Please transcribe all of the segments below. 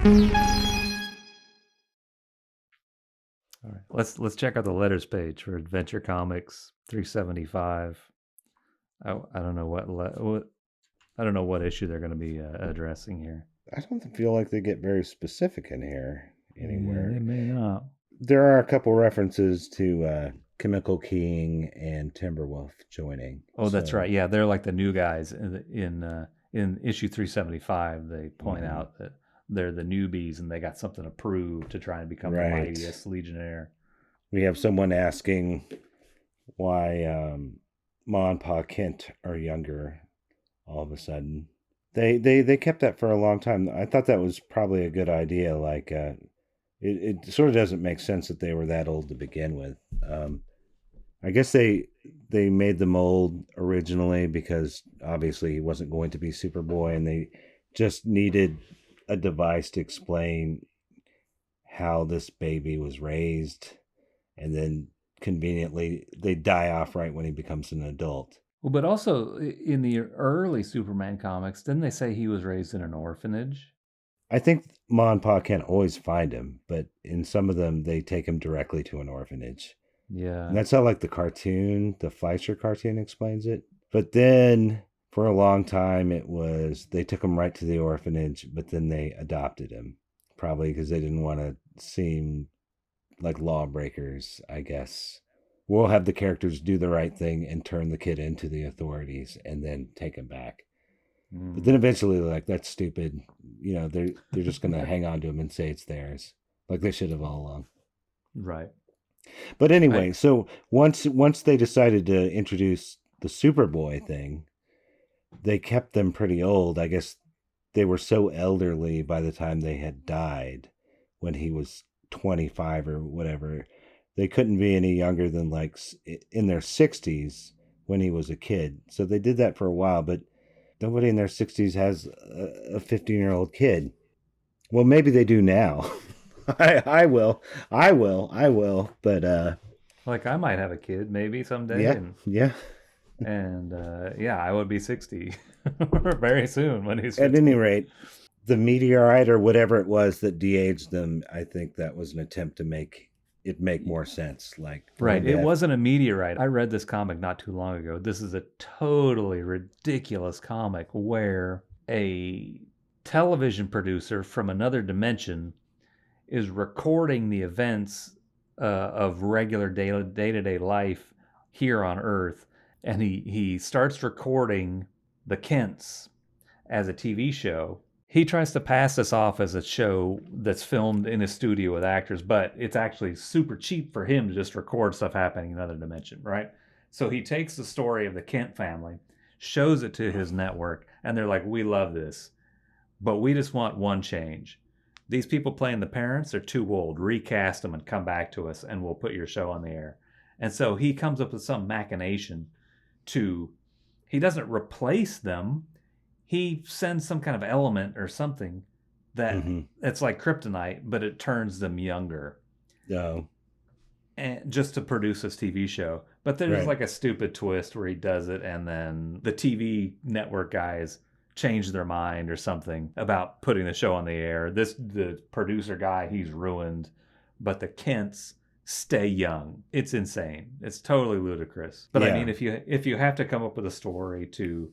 All right, let's check out the letters page for Adventure Comics 375. I don't know what I don't know what issue they're going to be addressing here. I don't feel like they get very specific in here Yeah, they anywhere. may not. There are a couple references to Chemical King and Timberwolf joining. Oh, that's So, right. Yeah, they're like the new guys in issue 375. They point mhm. out that they're the newbies and they got something to prove to try and become the Right. mightiest legionnaire. We have someone asking why Ma and Pa Kent are younger all of a sudden. They kept that for a long time. I thought that was probably a good idea. Like, it sort of doesn't make sense that they were that old to begin with. I guess they made the mold originally because obviously he wasn't going to be Superboy, and they just needed a device to explain how this baby was raised, and then conveniently they die off right when he becomes an adult. Well, but also in the early Superman comics, didn't they say he was raised in an orphanage? I think Ma and Pa can't always find him, but in some of them they take him directly to an orphanage. And Yeah. that's how like the Fleischer cartoon explains it. But then for a long time it was they took him right to the orphanage, but then they adopted him. Probably because they didn't want to seem like lawbreakers, I guess. We'll have the characters do the right thing and turn the kid into the authorities and then take him back. But then Mm. eventually they're like, that's stupid. They're just gonna hang on to him and say it's theirs. Like they should have all along. Right. But I anyway, so once they decided to introduce the Superboy thing, they kept them pretty old. I guess they were so elderly by the time they had died when he was 25 or whatever. They couldn't be any younger than like in their 60s when he was a kid. So they did that for a while, but nobody in their 60s has a 15-year-old kid. Well, maybe they do now. I will. I will. I will. But like I might have a kid maybe someday, yeah, yeah. and yeah, I would be 60 very soon when he's At any 15. rate, the meteorite or whatever it was that de-aged them, I think that was an attempt to make it make more sense. Like for Right. him to It have, wasn't a meteorite. I read this comic not too long ago. This is a totally ridiculous comic where a television producer from another dimension is recording the events of regular day to day life here on Earth. And he starts recording the Kents as a TV show. He tries to pass this off as a show that's filmed in a studio with actors, but it's actually super cheap for him to just record stuff happening in another dimension, right? So he takes the story of the Kent family, shows it to his network, and they're like, "We love this, but we just want one change. These people playing the parents are too old. Recast them and come back to us, and we'll put your show on the air." And so he comes up with some machination to, he doesn't replace them, he sends some kind of element or something that mm-hmm. it's like kryptonite, but it turns them younger, Oh, and just to produce this TV show. But there's right. like a stupid twist where he does it, and then the TV network guys change their mind or something about putting the show on the air. The producer guy, he's ruined, but the Kents stay young. It's insane. It's totally ludicrous. But I Yeah, mean, if you have to come up with a story to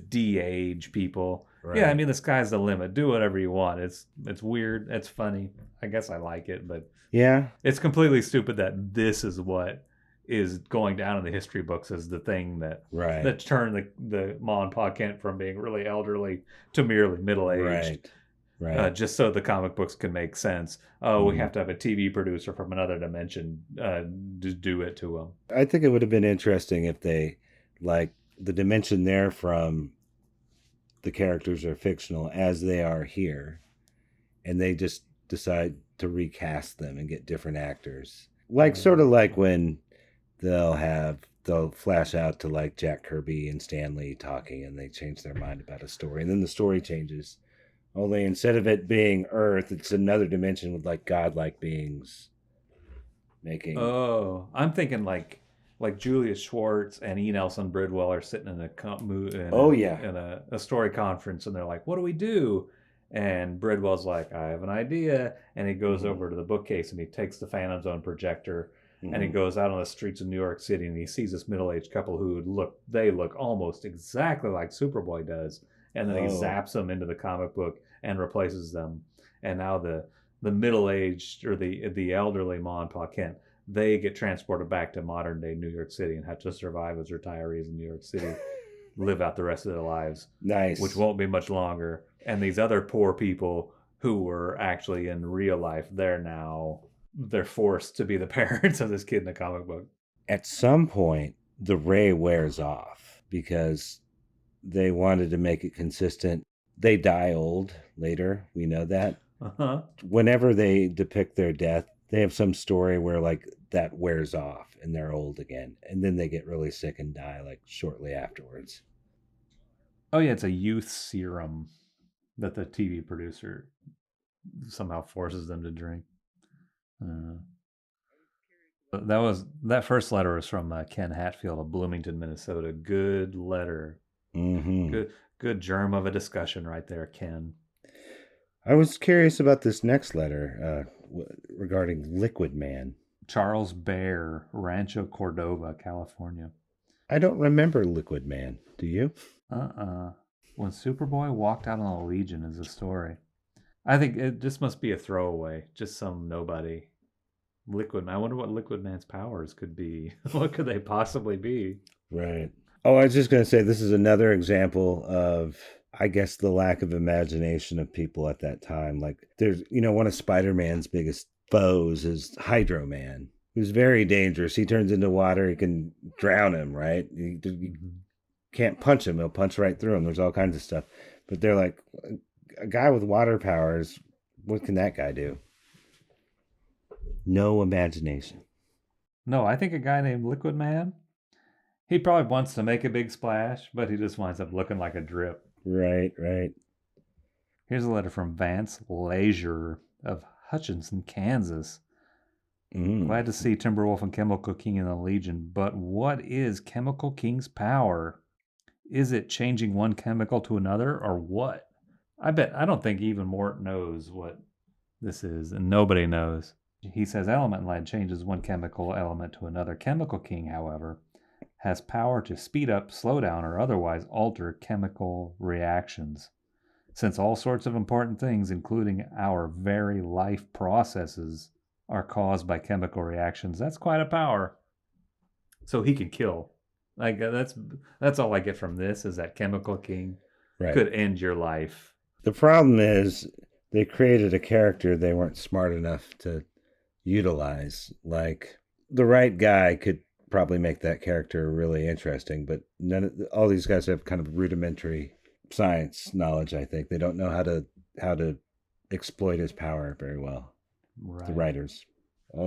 de-age people, yeah, I right. mean the sky's the limit. Do whatever you want. It's weird. It's funny. I guess I like it, but Yeah, it's completely stupid that this is what is going down in the history books as the thing right. that turned the Ma and Pa Kent from being really elderly to merely middle aged, Right. Right. just so the comic books can make sense. Oh, we Mm-hmm. have to have a TV producer from another dimension to do it to them. I think it would have been interesting if they, like, the dimension there from the characters are fictional as they are here, and they just decide to recast them and get different actors. Like, sort of like when they'll flash out to like Jack Kirby and Stan Lee talking and they change their mind about a story and then the story changes. Only instead of it being Earth, it's another dimension with like godlike beings making. Oh, I'm thinking like Julius Schwartz and E. Nelson Bridwell are sitting in Oh yeah. a story conference, and they're like, "What do we do?" And Bridwell's like, I have an idea. And he goes Mm-hmm. over to the bookcase and he takes the Phantom Zone projector and he Mm-hmm. goes out on the streets of New York City and he sees this middle-aged couple who they look almost exactly like Superboy does. And then he Oh, zaps them into the comic book and replaces them. And now the middle-aged or the elderly Ma and Pa Kent, they get transported back to modern day New York City and have to survive as retirees in New York City, live out the rest of their lives, which nice. won't be much longer. And these other poor people who were actually in real life, they're forced to be the parents of this kid in the comic book. At some point, the ray wears off because they wanted to make it consistent. They die old later. We know that. Uh-huh. Whenever they depict their death, they have some story where like that wears off and they're old again. And then they get really sick and die like shortly afterwards. Oh yeah, it's a youth serum that the TV producer somehow forces them to drink. Uh, that first letter was from Ken Hatfield of Bloomington, Minnesota. Good letter. Mm-hmm. Good germ of a discussion right there, Ken. I was curious about this next letter regarding Liquid Man. Charles Bear, Rancho Cordova, California. I don't remember Liquid Man. Do you? Uh-uh. When Superboy walked out on the Legion is a story. I think this must be a throwaway, just some nobody. Liquid Man. I wonder what Liquid Man's powers could be. What could they possibly be? Right. Oh, I was just going to say this is another example of, I guess, the lack of imagination of people at that time. Like, there's, one of Spider Man's biggest foes is Hydro Man, who's very dangerous. He turns into water, he can drown him, right? You Mm-hmm. can't punch him, he'll punch right through him. There's all kinds of stuff. But they're like, a guy with water powers, what can that guy do? No imagination. No, I think a guy named Liquid Man, he probably wants to make a big splash, but he just winds up looking like a drip. Right, right. Here's a letter from Vance Leisure of Hutchinson, Kansas. Mm. Glad to see Timberwolf and Chemical King in the Legion, but what is Chemical King's power? Is it changing one chemical to another, or what? I don't think even Mort knows what this is, and nobody knows. He says element lead changes one chemical element to another. Chemical King, however, has power to speed up, slow down, or otherwise alter chemical reactions. Since all sorts of important things, including our very life processes, are caused by chemical reactions, that's quite a power. So he can kill. Like that's all I get from this is that Chemical King Right. could end your life. The problem is they created a character they weren't smart enough to utilize. Like, the right guy could probably make that character really interesting, but all these guys have kind of rudimentary science knowledge. I think they don't know how to exploit his power very well. The Right. writers.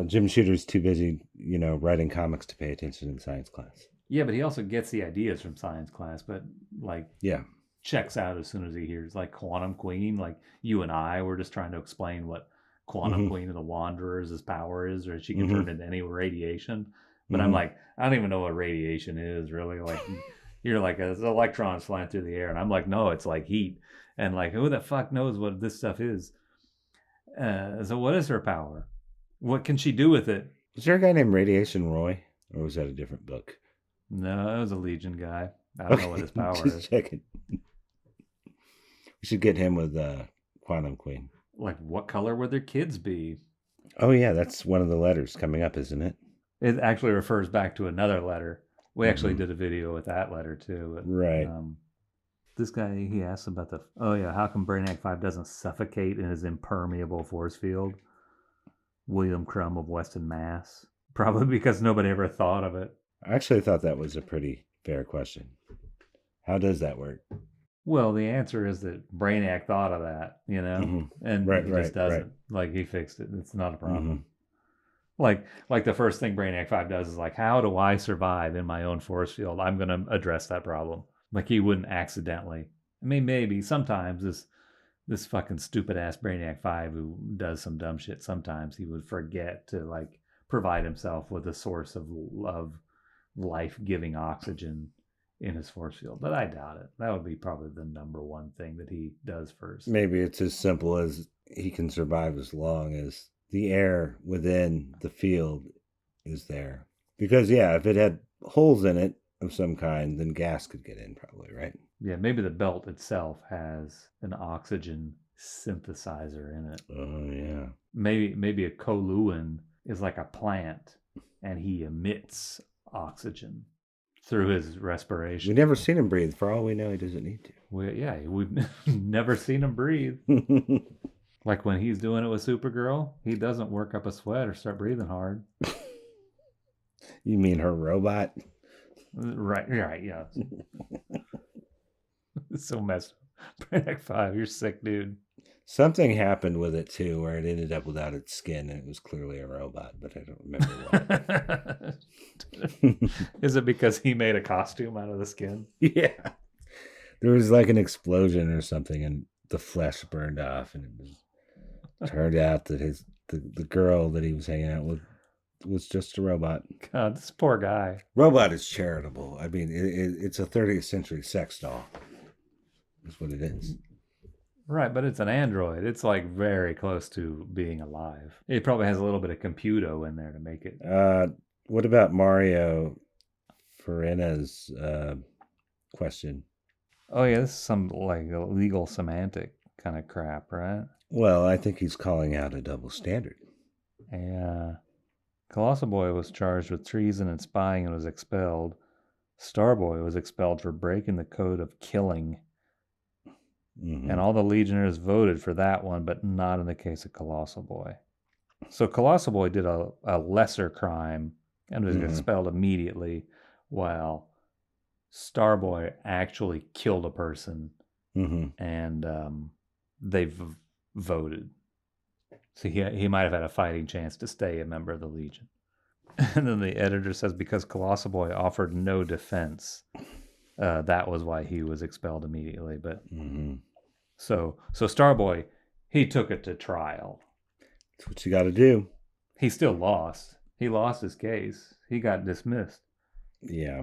Jim Shooter's too busy, writing comics to pay attention in science class. Yeah, but he also gets the ideas from science class, but like Yeah. checks out as soon as he hears like Quantum Queen. Like you and I were just trying to explain what Quantum Mm-hmm. Queen of the Wanderer's power is, or she can Mm-hmm. turn into any radiation. But I'm Mm-hmm. like, I don't even know what radiation is really. Like you're like it's electrons flying through the air, and I'm like, no, it's like heat. And like, who the fuck knows what this stuff is? So what is her power? What can she do with it? Was there a guy named Radiation Roy, or was that a different book? No, it was a Legion guy. I don't know what Okay, his power just is. checking. We should get him with Quantum Queen. Like, what color would their kids be? Oh yeah, that's one of the letters coming up, isn't it? It actually refers back to another letter. We actually Mm-hmm. did a video with that letter too. Right. This guy, he asks about oh yeah, how come Brainiac 5 doesn't suffocate in his impermeable force field? William Crum of Weston, Mass. Probably because nobody ever thought of it. I actually thought that was a pretty fair question. How does that work? Well, the answer is that Brainiac thought of that, Mm-hmm. and Right, he right, just right. doesn't. Like he fixed it. It's not a Mm-hmm. problem. Like the first thing Brainiac 5 does is like, how do I survive in my own force field? I'm going to address that problem. Like he wouldn't accidentally. I mean, maybe sometimes this fucking stupid ass Brainiac 5 who does some dumb shit, sometimes he would forget to like provide himself with a source of life-giving oxygen in his force field, but I doubt it. That would be probably the number one thing that he does first. Maybe it's as simple as he can survive as long as the air within the field is there. Because, yeah, if it had holes in it of some kind, then gas could get in, probably, right? Yeah, maybe the belt itself has an oxygen synthesizer in it. Oh, yeah. Maybe a Koluan is like a plant, and he emits oxygen through his respiration. We've never seen him breathe. For all we know, he doesn't need We've never seen him breathe. to. Like when he's doing it with Supergirl, he doesn't work up a sweat or start breathing hard. You mean her robot? Right, yeah. It's so messed up. Brainiac 5, you're sick, dude. Something happened with it, too, where it ended up without its skin, and it was clearly a robot, but I don't remember why. Is it because he made a costume out of the skin? Yeah. There was like an explosion or something, and the flesh burned off, and it turned out that the girl that he was hanging out with was just a robot. God, this poor guy. Robot is charitable. I mean, it's a 30th century sex doll. That's what it is. Right, but it's an android. It's like very close to being alive. It probably has a little bit of computo in there to make it. What about Mario Farina's question? Oh yeah, this is some like legal semantic kind of crap, right? Well, I think he's calling out a double standard. Yeah. Colossal Boy was charged with treason and spying and was expelled. Starboy was expelled for breaking the code of killing. Mm-hmm. And all the Legionnaires voted for that one, but not in the case of Colossal Boy. So Colossal Boy did a lesser crime and was expelled immediately, while Starboy actually killed a person, and they voted. So he might have had a fighting chance to stay a member of the Legion. And then the editor says because Colossal Boy offered no defense, that was why he was expelled immediately. But so Starboy, he took it to trial. That's what you got to do. He still lost. He lost his case. He got dismissed. Yeah,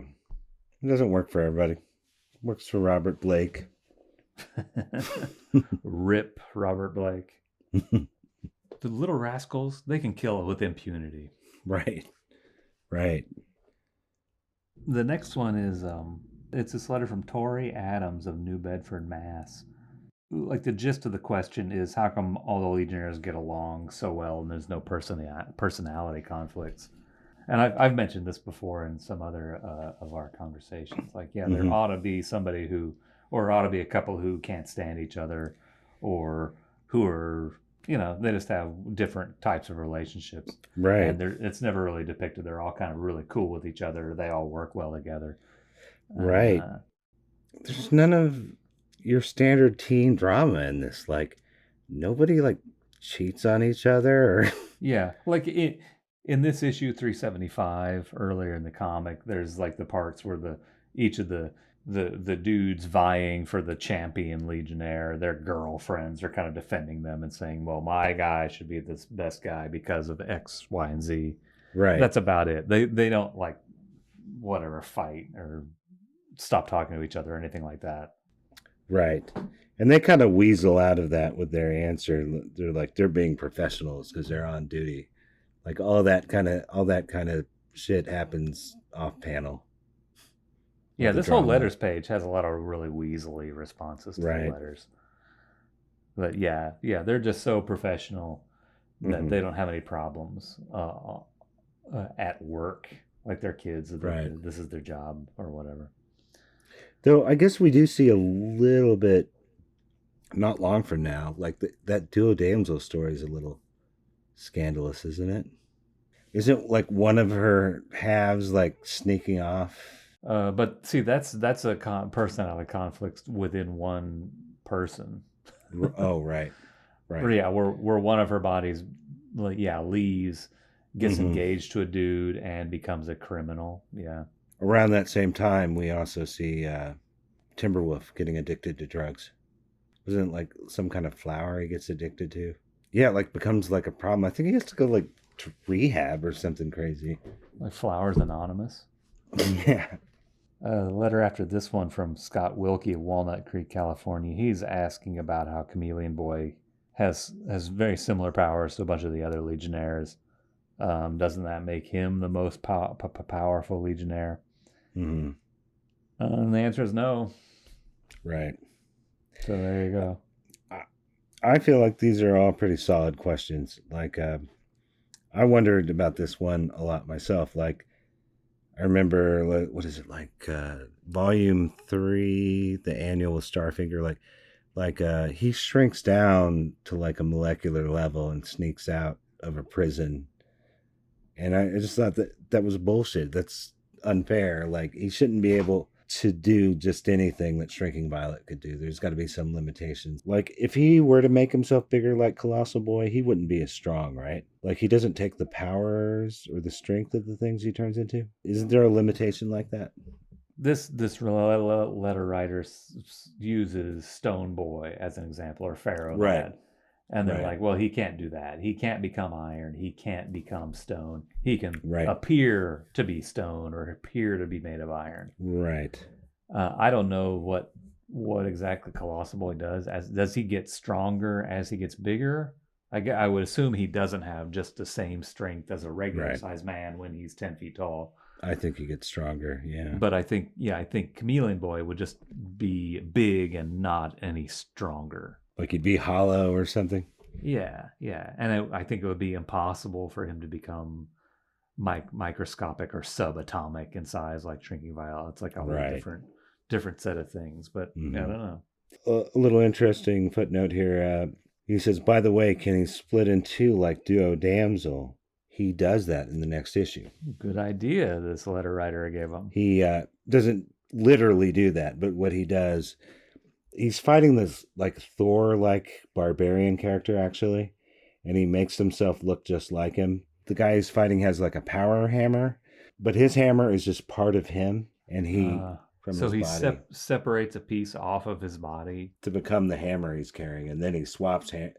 it doesn't work for everybody. It works for Robert Blake. Rip Robert Blake. The little rascals, they can kill with impunity. Right. The next one is it's this letter from Tori Adams of New Bedford, Mass. Like the gist of the question is how come all the Legionnaires get along so well and there's no personality conflicts? And I've mentioned this before in some other of our conversations. Like, yeah, there ought to be somebody or ought to be a couple who can't stand each other, or who are, they just have different types of relationships. Right. And it's never really depicted. They're all kind of really cool with each other. They all work well together. Right. There's none of your standard teen drama in this. Like, nobody like cheats on each other or yeah, like in this issue 375 earlier in the comic, there's like the parts where each of the dudes vying for the champion Legionnaire, their girlfriends are kind of defending them and saying, well, my guy should be this best guy because of X, Y, and Z. Right. That's about it. They don't like whatever fight or stop talking to each other or anything like that. Right. And they kind of weasel out of that with their answer. They're like, they're being professionals because they're on duty. Like all that kind of shit happens off panel. Yeah, this whole letters page has a lot of really weaselly responses to the letters. But yeah, they're just so professional that they don't have any problems at work. Like their kids, this is their job or whatever. Though I guess we do see a little bit, not long from now, like that Duo Damsel story is a little scandalous, isn't it? Isn't like one of her halves like sneaking off? But see, that's a personality conflict within one person. Oh, right. Yeah, where one of her bodies, leaves, gets engaged to a dude and becomes a criminal. Yeah. Around that same time, we also see Timberwolf getting addicted to drugs. Wasn't it like some kind of flower he gets addicted to? Yeah, like becomes like a problem. I think he has to go like to rehab or something crazy. Like Flowers Anonymous. Yeah. A letter after this one from Scott Wilkie of Walnut Creek, California. He's asking about how Chameleon Boy has very similar powers to a bunch of the other Legionnaires. Doesn't that make him the most powerful Legionnaire? Mm-hmm. And the answer is no. Right. So there you go. I feel like these are all pretty solid questions. Like, I wondered about this one a lot myself. Like, I remember, what is it, like, volume 3, the annual with Starfinger, he shrinks down to like a molecular level and sneaks out of a prison. And I just thought that was bullshit. That's unfair. Like, he shouldn't be able to do just anything that Shrinking Violet could do. There's got to be some limitations. Like, if he were to make himself bigger like Colossal Boy, he wouldn't be as strong, right? Like, he doesn't take the powers or the strength of the things he turns into. Isn't there a limitation like that? This letter writer uses Stone Boy as an example, or Pharaoh Right. Lad. And they're Right. like, well, he can't do that. He can't become iron. He can't become stone. He can Right. appear to be stone or appear to be made of iron. Right. I don't know what exactly Colossal Boy does. Does he get stronger as he gets bigger? I would assume he doesn't have just the same strength as a regular Right. sized man when he's 10 feet tall. I think he gets stronger. Yeah. But I think Chameleon Boy would just be big and not any stronger. Like he'd be hollow or something. Yeah, and I think it would be impossible for him to become microscopic or subatomic in size like Shrinking Violet. It's like a whole Right. different set of things. But I don't know. A little interesting footnote here. He says, by the way, can he split in two like Duo Damsel? He does that in the next issue. Good idea. This letter writer gave him. He doesn't literally do that, but what he does, he's fighting this like Thor-like barbarian character actually, and he makes himself look just like him. The guy he's fighting has like a power hammer, but his hammer is just part of him, and he from so his body separates a piece off of his body to become the hammer he's carrying, and then he swaps it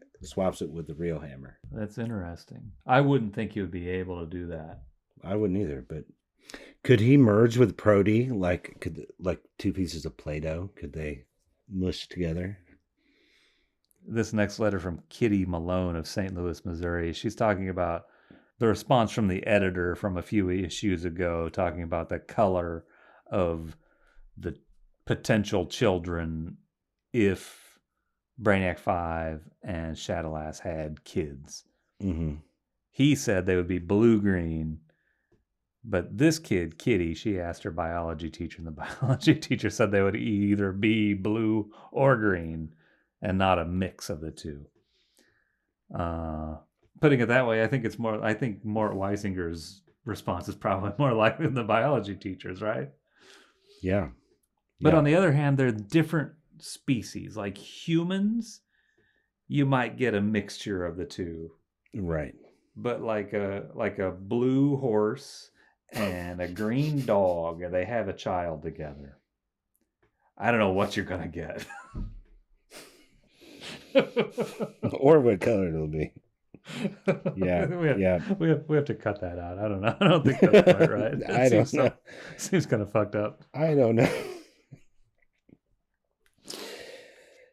with the real hammer. That's interesting. I wouldn't think he would be able to do that. I wouldn't either, but could he merge with Prody? Like two pieces of Play-Doh? Could they mush together? This next letter from Kitty Malone of St. Louis, Missouri. She's talking about the response from the editor from a few issues ago, talking about the color of the potential children if Brainiac 5 and Shadowlass had kids. Mm-hmm. He said they would be blue-green, but this kid, Kitty, she asked her biology teacher, and the biology teacher said they would either be blue or green and not a mix of the two. Putting it that way, I think Mort Weisinger's response is probably more likely than the biology teacher's, right? Yeah. But on the other hand, they're different species. Like humans, you might get a mixture of the two. Right. But like a blue horse and a green dog, and they have a child together. I don't know what you're gonna get. Or what color it'll be. Yeah. We have to cut that out. I don't know. I don't think that's quite right. I don't know. Seems kind of fucked up. I don't know.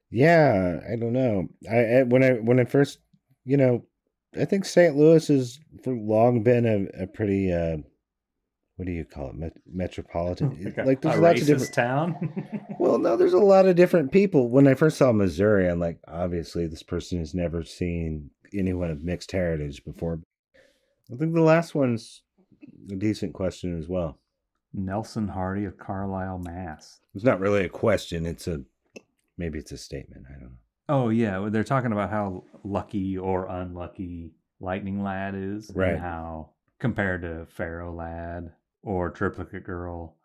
Yeah, I don't know. When I first, I think St. Louis has for long been a pretty what do you call it? Metropolitan. Like there's a lots racist of different town. Well, no, there's a lot of different people. When I first saw Missouri, I'm like, obviously this person has never seen anyone of mixed heritage before. I think the last one's a decent question as well. Nelson Hardy of Carlisle, Mass. It's not really a question. Maybe it's a statement. I don't know. Oh yeah, they're talking about how lucky or unlucky Lightning Lad is, right? And how compared to Pharaoh Lad or Triplicate Girl,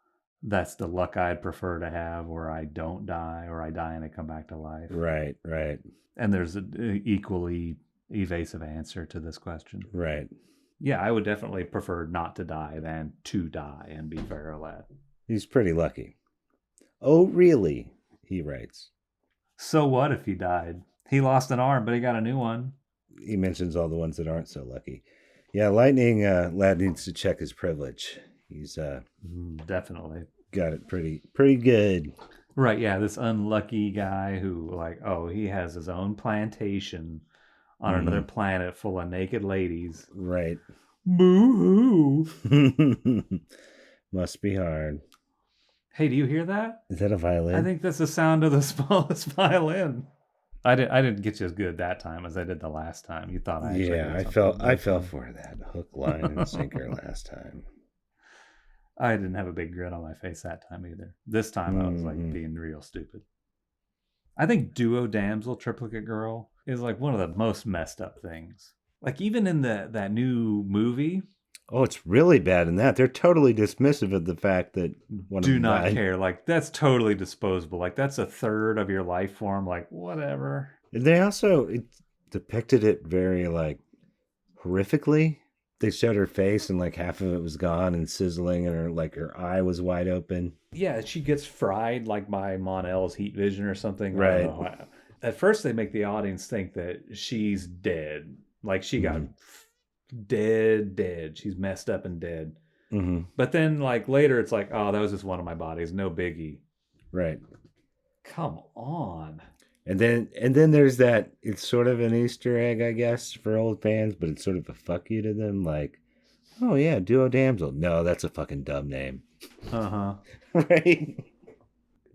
that's the luck I'd prefer to have, where I don't die or I die and I come back to life. Right. And there's an equally evasive answer to this question. Right. Yeah, I would definitely prefer not to die than to die and be Pharaoh Lad. He's pretty lucky. Oh, really? He writes. So what if he died? He lost an arm, but he got a new one. He mentions all the ones that aren't so lucky. Yeah, Lightning Lad needs to check his privilege. He's definitely. got it pretty good. Right, yeah, this unlucky guy who, like, oh, he has his own plantation on another planet full of naked ladies. Right. Boo hoo. Must be hard. Hey, do you hear that? Is that a violin? I think that's the sound of the smallest violin. I didn't get you as good that time as I did the last time. You thought I actually Yeah, did I fell for that hook, line, and sinker last time. I didn't have a big grin on my face that time either. This time I was like being real stupid. I think Duo Damsel Triplicate Girl is like one of the most messed up things. Like even in that new movie. Oh, it's really bad in that. They're totally dismissive of the fact that one of do them not died. care. Like that's totally disposable. Like that's a third of your life form. Like whatever. They also depicted it very like horrifically. They showed her face and like half of it was gone and sizzling, and her eye was wide open. Yeah, she gets fried like by Mon-El's heat vision or something. Right. At first, they make the audience think that she's dead. Like she got dead. She's messed up and dead. But then, like later, it's like, oh, that was just one of my bodies. No biggie. Right. Come on. And then there's that. It's sort of an Easter egg, I guess, for old fans, but it's sort of a fuck you to them. Like, oh yeah, Duo Damsel. No, that's a fucking dumb name. Right.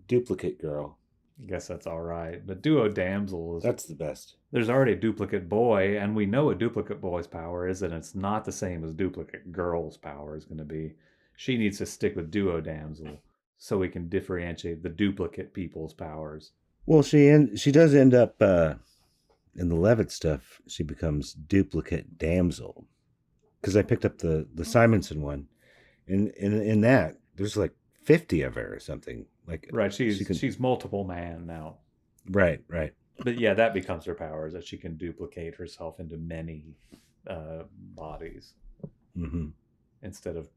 Duplicate Girl. I guess that's all right. But Duo Damsel is... That's the best. There's already a Duplicate Boy, and we know what Duplicate Boy's power is, and it's not the same as Duplicate Girl's power is going to be. She needs to stick with Duo Damsel so we can differentiate the duplicate people's powers. Well, she does end up in the Levitt stuff. She becomes Duplicate Damsel, because I picked up the Simonson one, and in that there's like 50 of her or something. Like right, she's multiple man now. Right. But yeah, that becomes her power, is that she can duplicate herself into many bodies instead of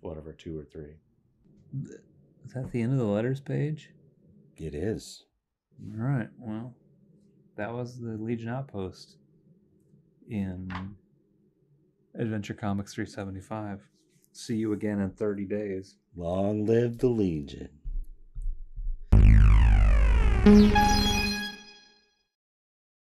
whatever 2 or 3. Is that the end of the letters page? It is. All right. Well, that was the Legion Outpost in Adventure Comics 375. See you again in 30 days. Long live the Legion.